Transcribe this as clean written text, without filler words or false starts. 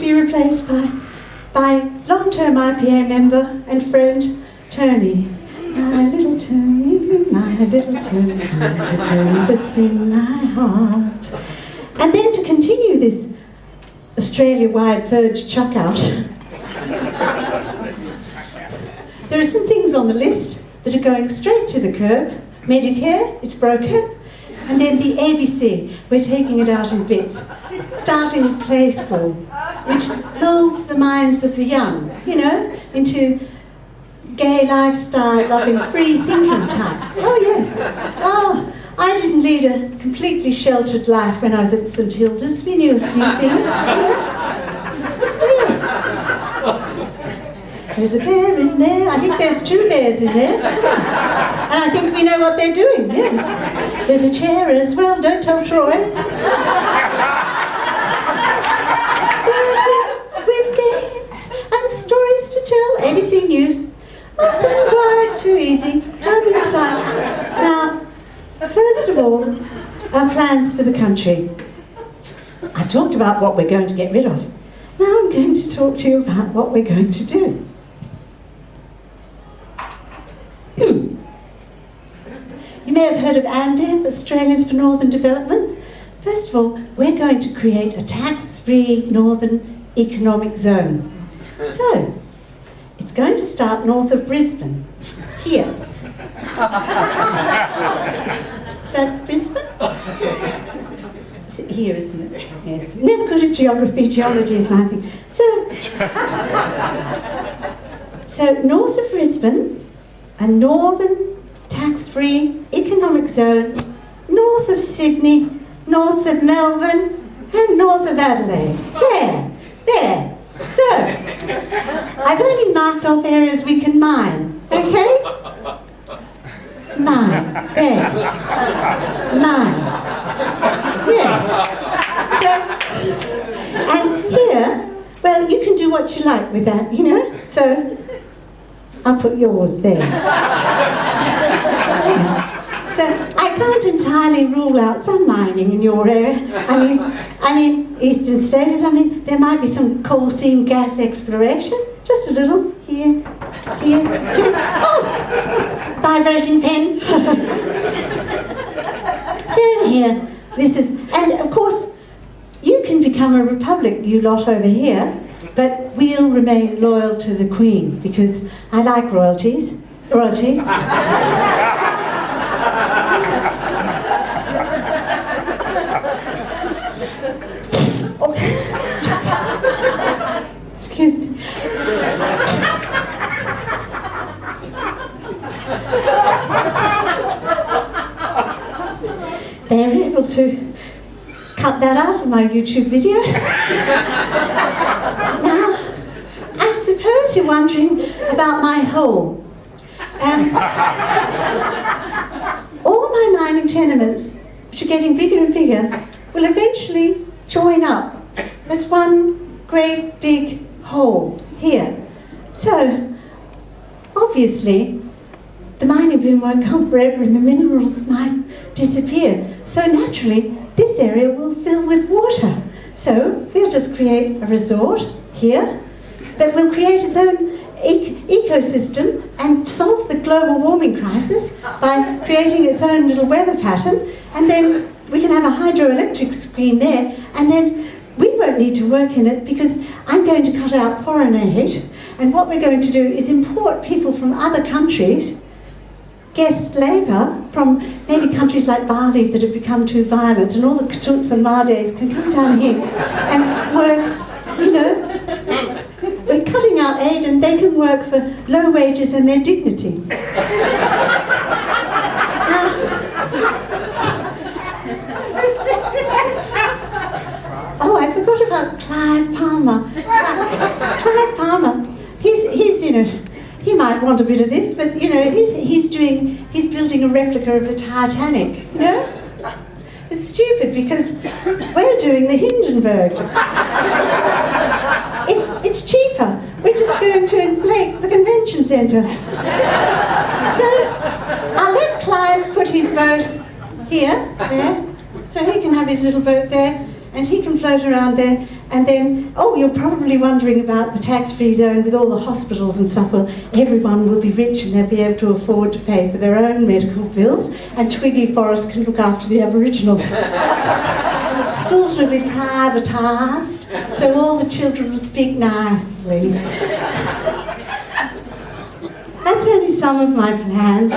be replaced by long-term IPA member and friend, Tony. My little Tony, my little Tony, the Tony that's in my heart. And then to continue this Australia-wide verge chuck-out, there are some things on the list that are going straight to the curb. Medicare, it's broken. And then the ABC, we're taking it out in bits. Starting with Play School, which lulls the minds of the young, into gay lifestyle, loving, free thinking types. Oh yes. Oh, I didn't lead a completely sheltered life when I was at St Hilda's. We knew a few things. Yes. There's a bear in there. I think there's 2 bears in there. And I think we know what they're doing, yes. There's a chair as well, don't tell Troy. With games and stories to tell. ABC News. Up and quiet, too easy. Lovely sight. Now, first of all, our plans for the country. I talked about what we're going to get rid of. Now I'm going to talk to you about what we're going to do. You may have heard of ANDEF, Australians for Northern Development. First of all, we're going to create a tax-free Northern Economic Zone. So, it's going to start north of Brisbane, here. Is that Brisbane? It's here, isn't it? Yes. Never good at geography. Geology is my thing. So north of Brisbane, a northern tax-free economic zone, north of Sydney, north of Melbourne, and north of Adelaide. There. So, I've only marked off areas we can mine, okay? Mine, there. Mine. Yes. So, and here, well, you can do what you like with that, So, I'll put yours there. So I can't entirely rule out some mining in your area. I mean, eastern states, there might be some coal seam gas exploration. Just a little, here. Oh, vibrating pen. So here, and of course, you can become a republic, you lot over here, but we'll remain loyal to the Queen, because I like royalty. Excuse me. They're able to cut that out of my YouTube video. Now, I suppose you're wondering about my hole. All my mining tenements, which are getting bigger and bigger, will eventually join up as one great big hole here. So, obviously, the mining boom won't come forever and the minerals might disappear. So naturally, this area will fill with water. So we'll just create a resort here that will create its own ecosystem and solve the global warming crisis by creating its own little weather pattern, and then we can have a hydroelectric scheme there, and then we won't need to work in it because I'm going to cut out foreign aid, and what we're going to do is import people from other countries, guest labour from maybe countries like Bali that have become too violent, and all the Katuts and Mades can come down here and work, we're cutting out aid and they can work for low wages and their dignity. Oh, I forgot about Clive Palmer. Clive Palmer, he's he might want a bit of this, but he's building a replica of the Titanic, It's stupid because we're doing the Hindenburg. It's cheaper. We're just going to inflate the convention centre. So I'll let Clive put his boat here, there, so he can have his little boat there, and he can float around there, And then, oh, you're probably wondering about the tax-free zone with all the hospitals and stuff. Well, everyone will be rich and they'll be able to afford to pay for their own medical bills, and Twiggy Forest can look after the Aboriginals. Schools will be privatised, so all the children will speak nicely. That's only some of my plans.